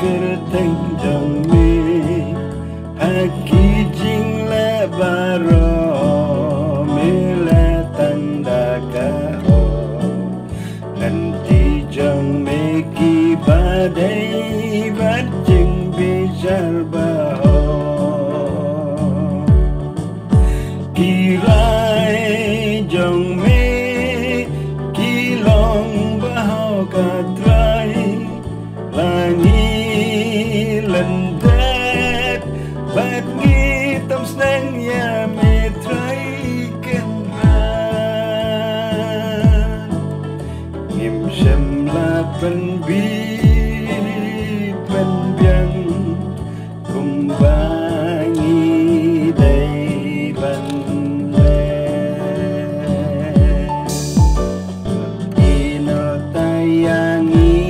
kerteng jong me haki jing le baro me le tanda ka ho nanti jong me ki badai bat jing bijar baho kirai jong me kilong baho katrai langi lendet bat ngi tam snang ya me trai kenran ngim shem la pen bi pen biang kum bangi dai ban le ino tayangi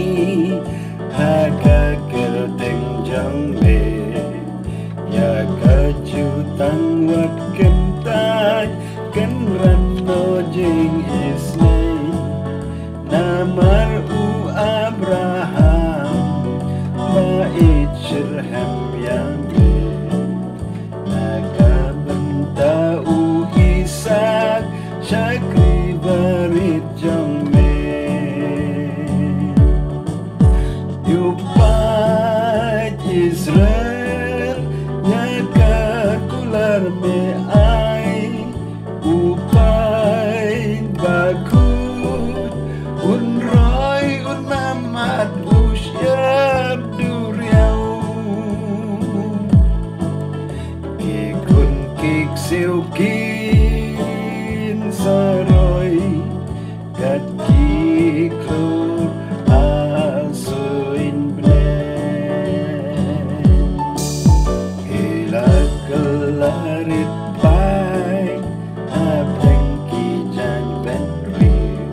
haka kerteng jong me ya kejutan wat kentai ken rano jing isnei namar u Abraham bait Shirham yame naga benta u Isak Syakri barit jong me yupat Israel nyaka kular me ai upai bakut unroy unamat usyab duriau kikun kik silkin saroy kat kiklur asuin bnen hilak kelarit pai apeng kijang ben riu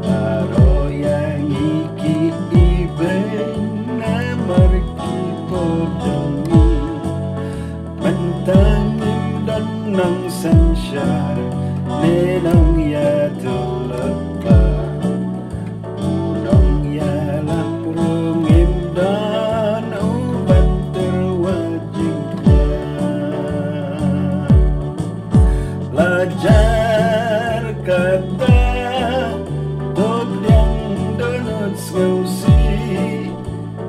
baro yang iki iben namar ki podongi mentangim dan nang sensyar nenong ya tulepa unong ya lamrungim dan ubat terwajibnya lajar kata dog yang donut ngausi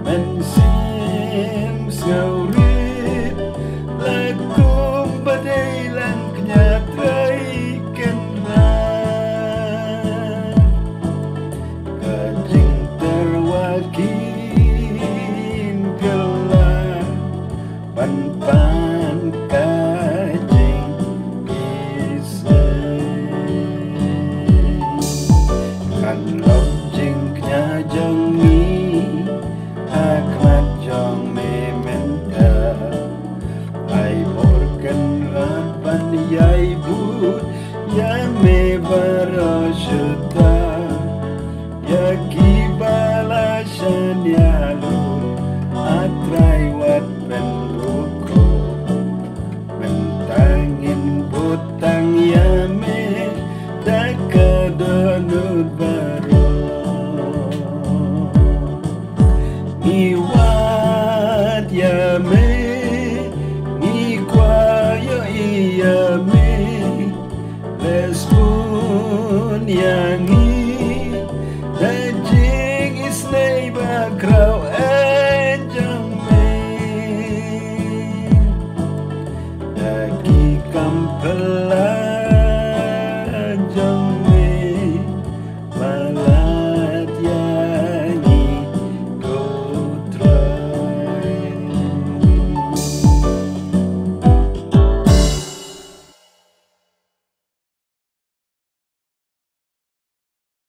mensim ngaurit lakum badai lang knyatrai kenran kajing terwakin gelar pan kajing isai kan lojing knyajongi akmat jong me menta ai borken rapan yai but ya me barashuta ya kibala shanyalu atrai wat penduko mentangin butang ya me dakadonut baro iwat ya me ikwa yo iya me lespun yang